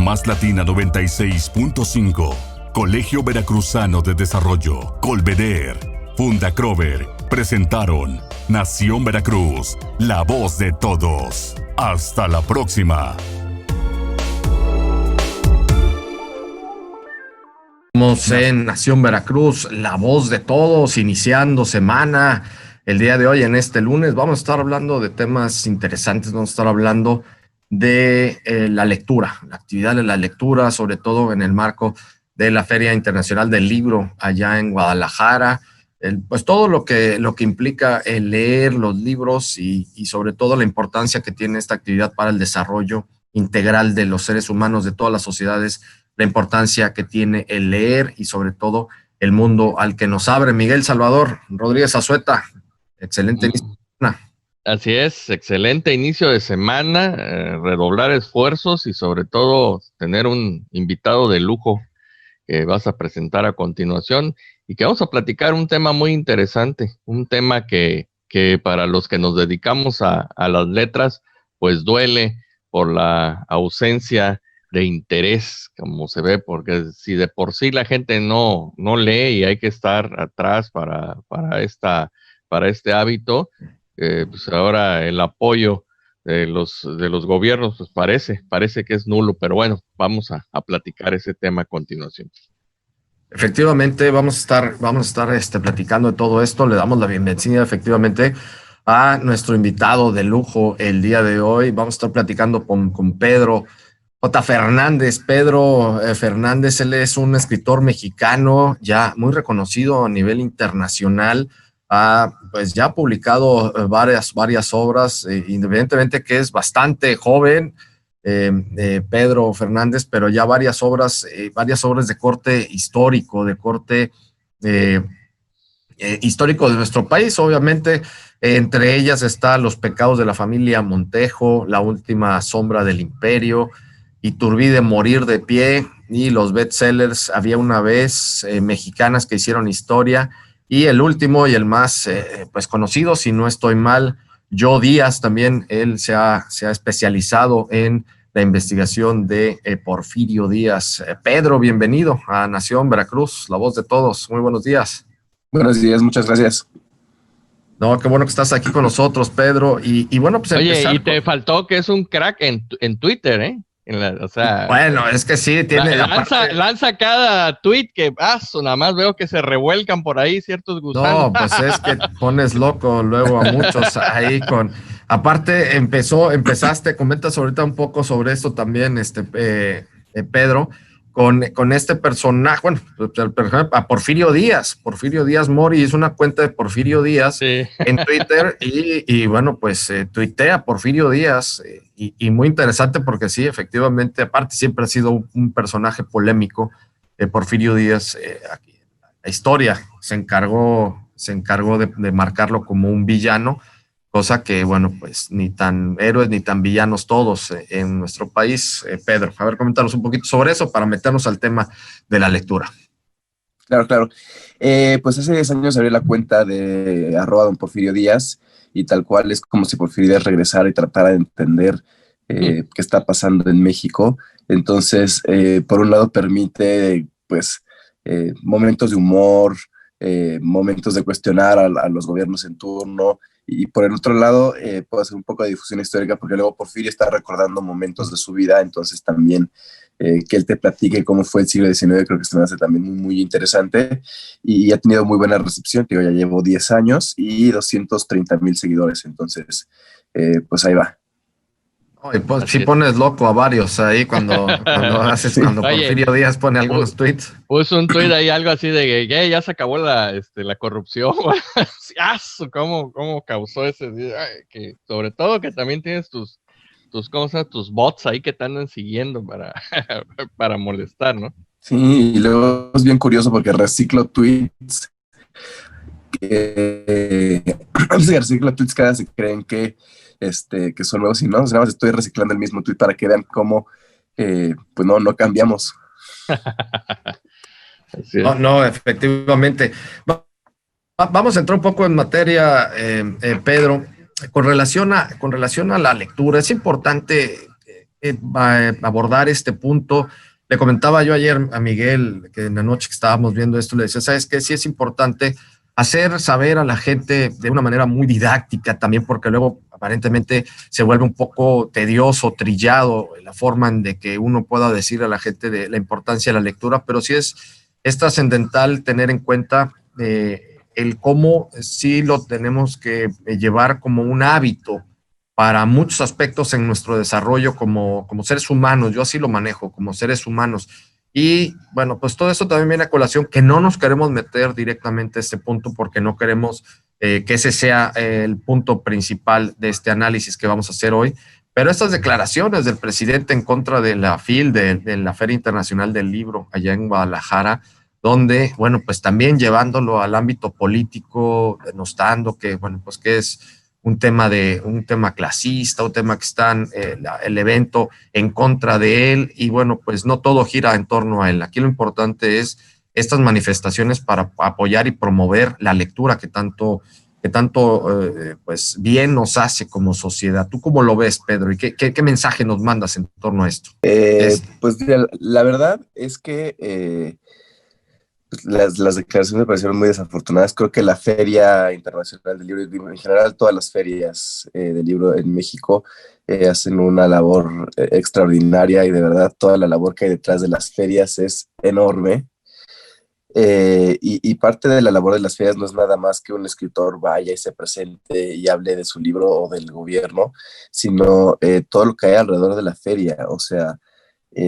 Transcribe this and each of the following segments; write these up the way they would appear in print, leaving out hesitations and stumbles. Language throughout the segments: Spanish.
Más Latina 96.5, Colegio Veracruzano de Desarrollo, Colveder, Fundacrover, presentaron Nación Veracruz, la voz de todos. Hasta la próxima. Estamos en Nación Veracruz, la voz de todos, iniciando semana. El día de hoy, en este lunes, vamos a estar hablando de temas interesantes. Vamos a estar hablando de la lectura, la actividad de la lectura, sobre todo en el marco de la Feria Internacional del Libro allá en Guadalajara. Pues todo lo que implica el leer los libros y sobre todo la importancia que tiene esta actividad para el desarrollo integral de los seres humanos, de todas las sociedades, la importancia que tiene el leer y sobre todo el mundo al que nos abre. Miguel Salvador Rodríguez Azueta, excelente inicio de semana. Así es, excelente inicio de semana, redoblar esfuerzos y sobre todo tener un invitado de lujo que vas a presentar a continuación y que vamos a platicar un tema muy interesante, un tema que para los que nos dedicamos a las letras, pues duele por la ausencia de interés, como se ve, porque si de por sí la gente no lee y hay que estar atrás para este hábito, pues ahora el apoyo de los gobiernos pues parece que es nulo, pero bueno, vamos a platicar ese tema a continuación. Efectivamente, vamos a estar platicando de todo esto. Le damos la bienvenida efectivamente a nuestro invitado de lujo el día de hoy. Vamos a estar platicando con Pedro J. Fernández. Pedro Fernández, él es un escritor mexicano ya muy reconocido a nivel internacional. Pues ya ha publicado varias obras, independientemente que es bastante joven, Pedro Fernández, pero ya varias obras de corte histórico, histórico de nuestro país, obviamente. Entre ellas está Los pecados de la familia Montejo, La última sombra del imperio, Iturbide, Morir de pie, y los bestsellers Había una vez, mexicanas que hicieron historia, y el último y el más pues conocido, si no estoy mal, Yo Díaz. También él se ha especializado en la investigación de Porfirio Díaz. Pedro, bienvenido a Nación Veracruz, la voz de todos. Muy buenos días. Buenos días, muchas gracias. No, qué bueno que estás aquí con nosotros, Pedro. Y bueno, pues oye, y te faltó que es un crack en Twitter, ¿eh? Bueno, es que sí, tiene... Lanza cada tweet que nada más veo que se revuelcan por ahí ciertos gusanos. No, pues es que pones loco luego a muchos ahí con... Aparte, empezaste, comentas ahorita un poco sobre esto también, Pedro, con este personaje, bueno, a Porfirio Díaz Mori, es una cuenta de Porfirio Díaz en Twitter y bueno, pues tuitea Porfirio Díaz y muy interesante porque sí, efectivamente, aparte siempre ha sido un personaje polémico, Porfirio Díaz. La historia se encargó de marcarlo como un villano, cosa que, bueno, pues ni tan héroes ni tan villanos todos en nuestro país. Pedro, a ver, coméntanos un poquito sobre eso para meternos al tema de la lectura. Claro. Pues hace 10 años abrí la cuenta de @don Porfirio Díaz y tal cual es como si Porfirio Díaz regresara y tratara de entender qué está pasando en México. Entonces, por un lado permite, pues, momentos de humor, momentos de cuestionar a los gobiernos en turno, y por el otro lado puede hacer un poco de difusión histórica porque luego Porfirio está recordando momentos de su vida, entonces también que él te platique cómo fue el siglo XIX creo que se me hace también muy interesante y ha tenido muy buena recepción. Digo, ya llevo 10 años y 230,000 seguidores, entonces pues ahí va. Y pues, sí pones loco a varios ahí cuando Porfirio Díaz pone algunos tweets. Puso un tweet ahí, algo así de que ya se acabó la corrupción. ¿Cómo causó ese día? Que sobre todo que también tienes tus cosas, tus bots ahí que te andan siguiendo para molestar, ¿no? Sí, y luego es bien curioso porque reciclo tweets. Reciclo tweets cada vez se creen que son nuevos y no, nada más estoy reciclando el mismo tweet para que vean cómo pues no cambiamos. No, efectivamente. Vamos a entrar un poco en materia, Pedro, con relación a la lectura. Es importante abordar este punto. Le comentaba yo ayer a Miguel, que en la noche que estábamos viendo esto, le decía, ¿sabes qué? Sí es importante hacer saber a la gente de una manera muy didáctica también, porque luego aparentemente se vuelve un poco tedioso, trillado, la forma en de que uno pueda decir a la gente de la importancia de la lectura, pero sí es trascendental tener en cuenta el cómo sí lo tenemos que llevar como un hábito para muchos aspectos en nuestro desarrollo como seres humanos. Yo así lo manejo, como seres humanos. Y bueno, pues todo eso también viene a colación, que no nos queremos meter directamente a este punto porque no queremos que ese sea el punto principal de este análisis que vamos a hacer hoy. Pero estas declaraciones del presidente en contra de la FIL, de la Feria Internacional del Libro allá en Guadalajara, donde, bueno, pues también llevándolo al ámbito político, denostando que, bueno, pues que es un tema clasista, un tema que están el evento en contra de él, y bueno, pues no todo gira en torno a él. Aquí lo importante es estas manifestaciones para apoyar y promover la lectura que tanto pues bien nos hace como sociedad. ¿Tú cómo lo ves, Pedro? ¿Y qué mensaje nos mandas en torno a esto? Pues mira, la verdad es que las declaraciones me parecieron muy desafortunadas. Creo que la Feria Internacional del Libro, en general todas las ferias del libro en México, hacen una labor extraordinaria, y de verdad toda la labor que hay detrás de las ferias es enorme. Y parte de la labor de las ferias no es nada más que un escritor vaya y se presente y hable de su libro o del gobierno, sino todo lo que hay alrededor de la feria. O sea,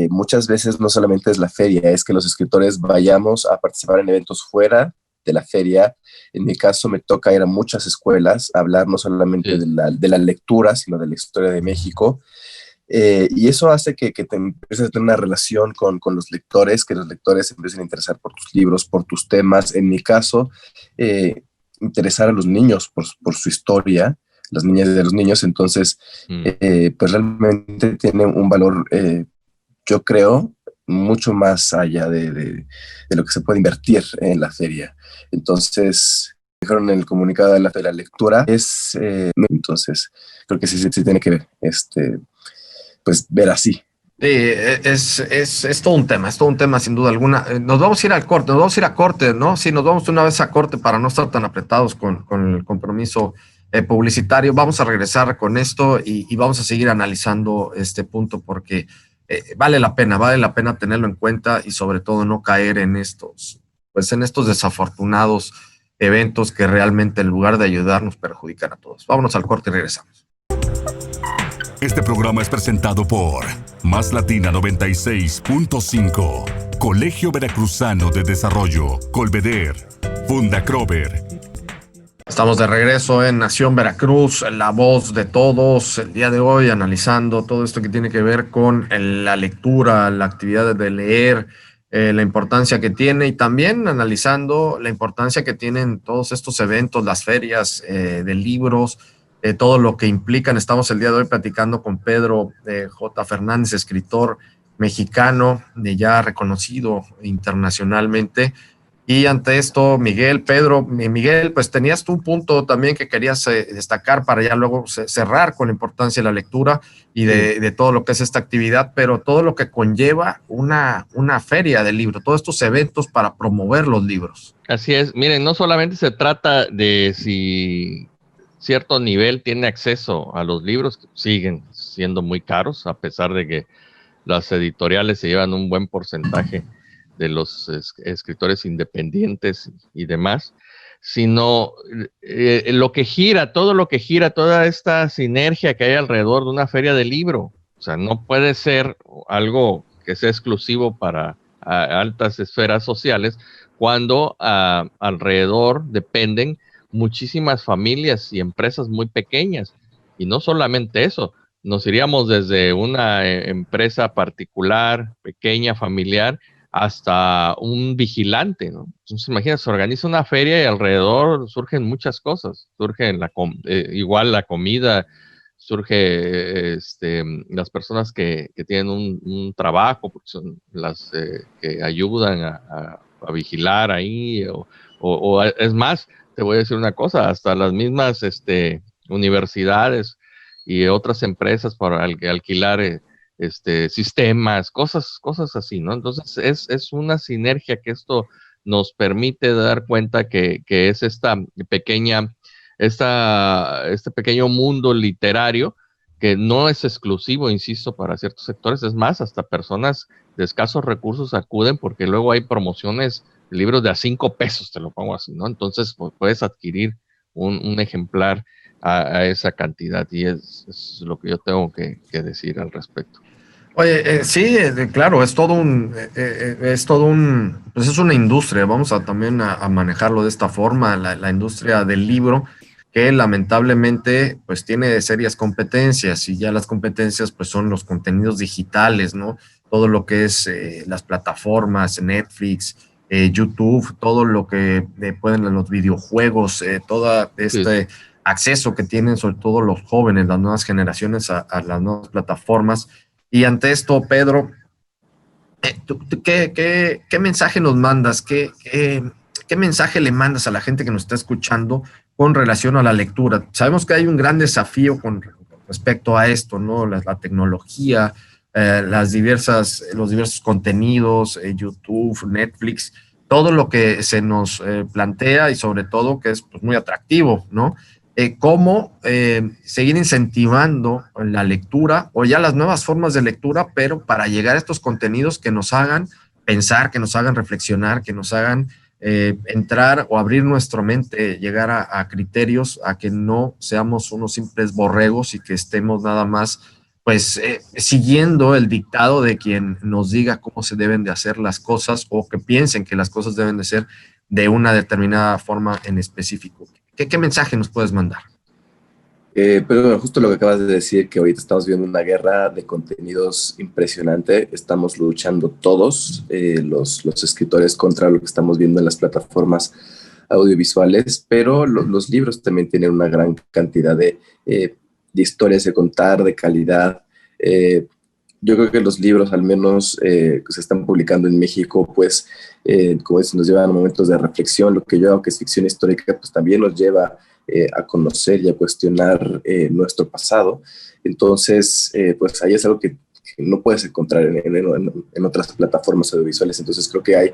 muchas veces no solamente es la feria, es que los escritores vayamos a participar en eventos fuera de la feria. En mi caso me toca ir a muchas escuelas a hablar no solamente de la lectura, sino de la historia de México. Y eso hace que te empieces a tener una relación con los lectores, que los lectores se empiecen a interesar por tus libros, por tus temas. En mi caso, interesar a los niños por su historia, las niñas de los niños. Entonces, pues realmente tiene un valor, yo creo, mucho más allá de lo que se puede invertir en la feria. Entonces, dijeron en el comunicado de la lectura, entonces creo que sí tiene que ver, pues ver así. Sí, es todo un tema sin duda alguna. Nos vamos a ir al corte, ¿no? Sí, nos vamos de una vez a corte para no estar tan apretados con el compromiso publicitario. Vamos a regresar con esto y vamos a seguir analizando este punto porque vale la pena tenerlo en cuenta y sobre todo no caer en estos desafortunados eventos que realmente en lugar de ayudarnos perjudican a todos. Vámonos al corte y regresamos. Este programa es presentado por Más Latina 96.5, Colegio Veracruzano de Desarrollo, Colveder, Fundacrover. Estamos de regreso en Nación Veracruz, la voz de todos, el día de hoy analizando todo esto que tiene que ver con la lectura, la actividad de leer, la importancia que tiene y también analizando la importancia que tienen todos estos eventos, las ferias de libros, todo lo que implican. Estamos el día de hoy platicando con Pedro J. Fernández, escritor mexicano, ya reconocido internacionalmente. Y ante esto, Miguel, pues tenías tú un punto también que querías destacar para ya luego cerrar con la importancia de la lectura y de todo lo que es esta actividad, pero todo lo que conlleva una feria del libro, todos estos eventos para promover los libros. Así es. Miren, no solamente se trata de si cierto nivel tiene acceso a los libros, que siguen siendo muy caros, a pesar de que las editoriales se llevan un buen porcentaje de los escritores independientes y demás, sino lo que gira, toda esta sinergia que hay alrededor de una feria de libro. O sea, no puede ser algo que sea exclusivo para altas esferas sociales, cuando alrededor dependen muchísimas familias y empresas muy pequeñas. Y no solamente eso, nos iríamos desde una empresa particular, pequeña, familiar, hasta un vigilante, ¿no? Entonces, imagínate, se organiza una feria y alrededor surgen muchas cosas. Surge igual la comida, surge las personas que tienen un trabajo, porque son las que ayudan a vigilar ahí, o es más, te voy a decir una cosa, hasta las mismas universidades y otras empresas para alquilar sistemas, cosas así, ¿no? Entonces es una sinergia que esto nos permite dar cuenta que es este pequeño mundo literario que no es exclusivo, insisto, para ciertos sectores. Es más, hasta personas de escasos recursos acuden porque luego hay promociones de libros de a 5 pesos, te lo pongo así, ¿no? Entonces pues, puedes adquirir un ejemplar a esa cantidad, y es lo que yo tengo que decir al respecto. Oye, sí, claro, es todo pues es una industria, vamos a también a manejarlo de esta forma, la industria del libro, que lamentablemente pues tiene serias competencias, y ya las competencias pues son los contenidos digitales, ¿no? Todo lo que es las plataformas, Netflix, YouTube, todo lo que pueden los videojuegos, todo este acceso que tienen sobre todo los jóvenes, las nuevas generaciones a las nuevas plataformas. Y ante esto, Pedro, ¿qué mensaje nos mandas? ¿Qué mensaje le mandas a la gente que nos está escuchando con relación a la lectura? Sabemos que hay un gran desafío con respecto a esto, ¿no? La tecnología, los diversos contenidos, YouTube, Netflix, todo lo que se nos plantea, y sobre todo que es pues, muy atractivo, ¿no? Cómo seguir incentivando la lectura o ya las nuevas formas de lectura, pero para llegar a estos contenidos que nos hagan pensar, que nos hagan reflexionar, que nos hagan entrar o abrir nuestra mente, llegar a criterios, a que no seamos unos simples borregos y que estemos nada más pues siguiendo el dictado de quien nos diga cómo se deben de hacer las cosas, o que piensen que las cosas deben de ser de una determinada forma en específico. ¿Qué mensaje nos puedes mandar? Pero bueno, justo lo que acabas de decir, que ahorita estamos viendo una guerra de contenidos impresionante. Estamos luchando todos, los escritores, contra lo que estamos viendo en las plataformas audiovisuales, pero los libros también tienen una gran cantidad de historias de contar, de calidad. Yo creo que los libros, al menos que se están publicando en México, pues, como dicen, nos llevan a momentos de reflexión. Lo que yo hago, que es ficción histórica, pues también nos lleva a conocer y a cuestionar nuestro pasado. Entonces, pues ahí es algo que no puedes encontrar en otras plataformas audiovisuales. Entonces creo que hay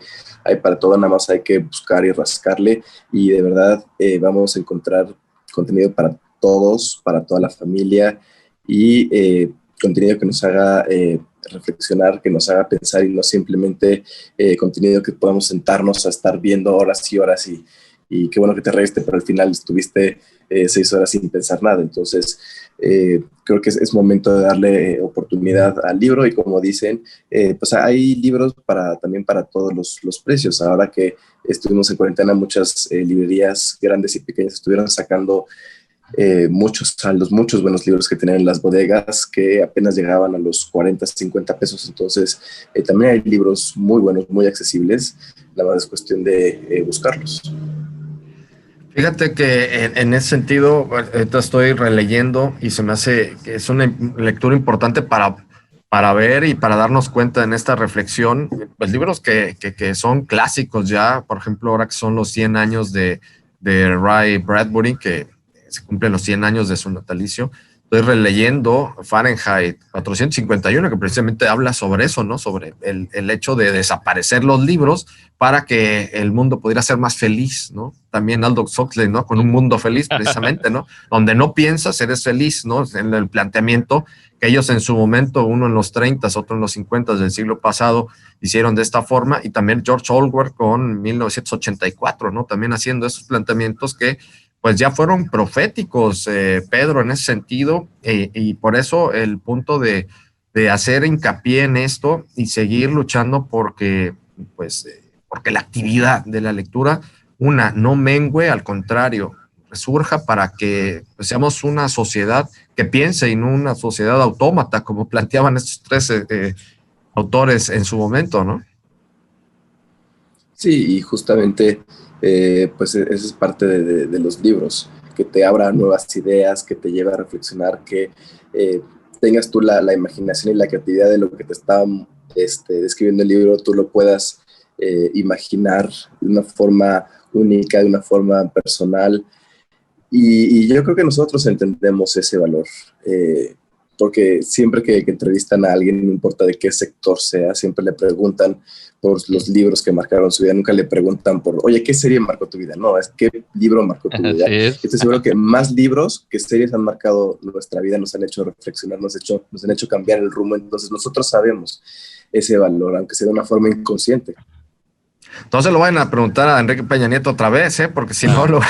para todo, nada más hay que buscar y rascarle, y de verdad vamos a encontrar contenido para todos, para toda la familia, y contenido que nos haga reflexionar, que nos haga pensar, y no simplemente contenido que podamos sentarnos a estar viendo horas y horas y qué bueno que te reíste, pero al final estuviste 6 horas sin pensar nada. Entonces, creo que es momento de darle oportunidad al libro, y como dicen, pues hay libros también para todos los precios. Ahora que estuvimos en cuarentena, muchas librerías grandes y pequeñas estuvieron sacando muchos saldos, muchos buenos libros que tenían en las bodegas, que apenas llegaban a los 40, 50 pesos. Entonces, también hay libros muy buenos, muy accesibles. Nada más es cuestión de buscarlos. Fíjate que en ese sentido, ahorita estoy releyendo y se me hace que es una lectura importante para ver y para darnos cuenta en esta reflexión, pues libros que son clásicos ya, por ejemplo, ahora que son los 100 años de Ray Bradbury, que se cumplen los 100 años de su natalicio. Estoy releyendo Fahrenheit 451, que precisamente habla sobre eso, ¿no? Sobre el hecho de desaparecer los libros para que el mundo pudiera ser más feliz, ¿no? También Aldous Huxley, ¿no? Con Un Mundo Feliz, precisamente, ¿no? Donde no piensas, eres feliz, ¿no? En el planteamiento que ellos en su momento, uno en los 30, otro en los 50 del siglo pasado, hicieron de esta forma, y también George Orwell con 1984, ¿no? También haciendo esos planteamientos que pues ya fueron proféticos, Pedro, en ese sentido, y por eso el punto de hacer hincapié en esto y seguir luchando porque la actividad de la lectura, no mengue, al contrario, resurja para que pues, seamos una sociedad que piense y no una sociedad autómata, como planteaban estos 3 autores en su momento, ¿no? Sí, y justamente pues esa es parte de los libros, que te abra nuevas ideas, que te lleve a reflexionar, que tengas tú la imaginación y la creatividad de lo que te está describiendo el libro, tú lo puedas imaginar de una forma única, de una forma personal. Y yo creo que nosotros entendemos ese valor. porque siempre que entrevistan a alguien, no importa de qué sector sea, siempre le preguntan por los libros que marcaron su vida, nunca le preguntan por, oye, ¿qué serie marcó tu vida? No, es ¿qué libro marcó tu vida? Estoy seguro que más libros que series han marcado nuestra vida, nos han hecho reflexionar, nos han hecho cambiar el rumbo, entonces nosotros sabemos ese valor, aunque sea de una forma inconsciente. Entonces lo vayan a preguntar a Enrique Peña Nieto otra vez, porque si no lo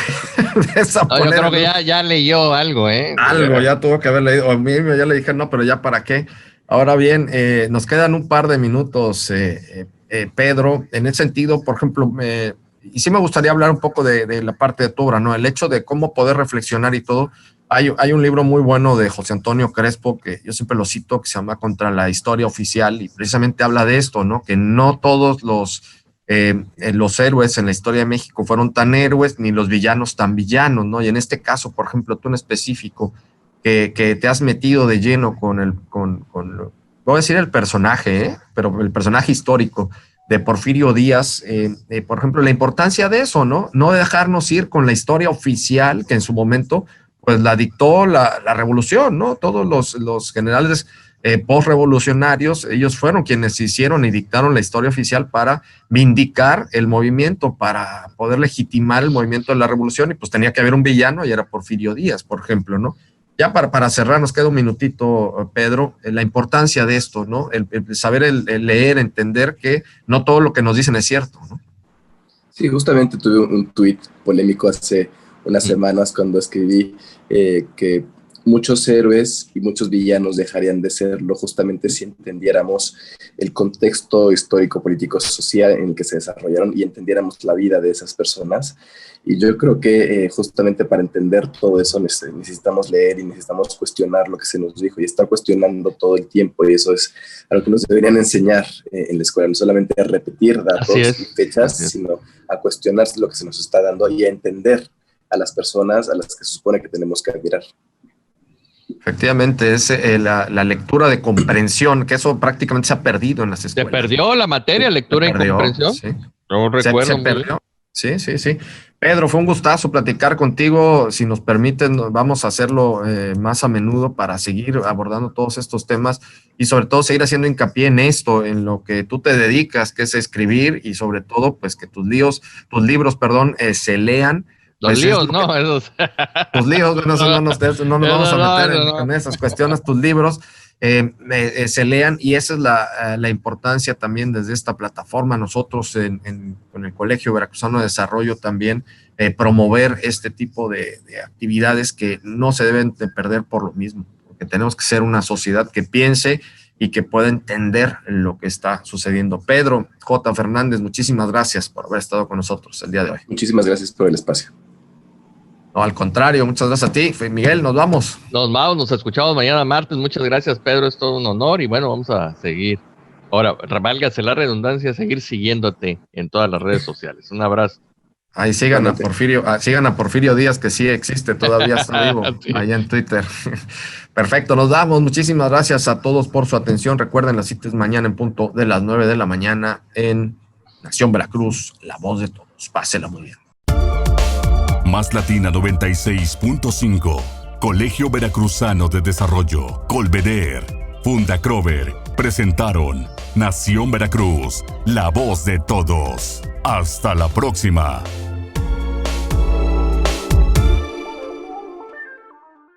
ves a poner. Yo creo que ya leyó algo, Algo ya tuvo que haber leído. A mí ya le dije, no, pero ya para qué. Ahora bien, nos quedan un par de minutos, Pedro. En ese sentido, por ejemplo, y sí me gustaría hablar un poco de la parte de tu obra, ¿no? El hecho de cómo poder reflexionar y todo. Hay un libro muy bueno de José Antonio Crespo, que yo siempre lo cito, que se llama Contra la Historia Oficial, y precisamente habla de esto, ¿no? Que no todos los héroes en la historia de México fueron tan héroes, ni los villanos tan villanos, ¿no? Y en este caso, por ejemplo, tú en específico, que te has metido de lleno con voy a decir el personaje, pero el personaje histórico de Porfirio Díaz, por ejemplo, la importancia de eso, ¿no? No dejarnos ir con la historia oficial que en su momento, pues la dictó la revolución, ¿no? Todos los generales post-revolucionarios, ellos fueron quienes hicieron y dictaron la historia oficial para vindicar el movimiento, para poder legitimar el movimiento de la revolución, y pues tenía que haber un villano, y era Porfirio Díaz, por ejemplo, ¿no? Ya para cerrar, nos queda un minutito, Pedro, la importancia de esto, ¿no? El saber, el leer, entender que no todo lo que nos dicen es cierto, ¿no? Sí, justamente tuve un tuit polémico hace unas semanas cuando escribí que muchos héroes y muchos villanos dejarían de serlo justamente si entendiéramos el contexto histórico, político, social en el que se desarrollaron y entendiéramos la vida de esas personas. Y yo creo que justamente para entender todo eso necesitamos leer y necesitamos cuestionar lo que se nos dijo y estar cuestionando todo el tiempo, y eso es a lo que nos deberían enseñar en la escuela, no solamente a repetir datos y fechas, sino a cuestionar lo que se nos está dando y a entender a las personas a las que se supone que tenemos que admirar. Efectivamente, es la lectura de comprensión, que eso prácticamente se ha perdido en las escuelas. ¿Se perdió la materia, lectura y comprensión? Sí. No recuerdo. Se perdió. Sí. Pedro, fue un gustazo platicar contigo. Si nos permiten, vamos a hacerlo más a menudo para seguir abordando todos estos temas y sobre todo seguir haciendo hincapié en esto, en lo que tú te dedicas, que es escribir, y sobre todo, pues que tus libros, se lean. Los pues líos, ¿no? Esos. Tus líos, bueno, no nos vamos a meter en esas cuestiones. Tus libros se lean, y esa es la importancia también desde esta plataforma. Nosotros con el Colegio Veracruzano de Desarrollo también promover este tipo de actividades que no se deben de perder por lo mismo, porque tenemos que ser una sociedad que piense y que pueda entender lo que está sucediendo. Pedro J. Fernández, muchísimas gracias por haber estado con nosotros el día de hoy. Muchísimas gracias por el espacio. No, al contrario, muchas gracias a ti. Miguel, nos vamos. Nos escuchamos mañana martes. Muchas gracias, Pedro, es todo un honor, y bueno, vamos a seguir. Ahora, válgase la redundancia, seguir siguiéndote en todas las redes sociales. Un abrazo. Ahí sigan a Porfirio Díaz, que sí existe, todavía está vivo, sí. Allá en Twitter. Perfecto, nos damos. Muchísimas gracias a todos por su atención. Recuerden, la cita es mañana en punto de las 9 de la mañana en Nación Veracruz, la voz de todos. Pásela muy bien. Más Latina 96.5, Colegio Veracruzano de Desarrollo, Colveder, Fundacrover, presentaron Nación Veracruz, la voz de todos. Hasta la próxima.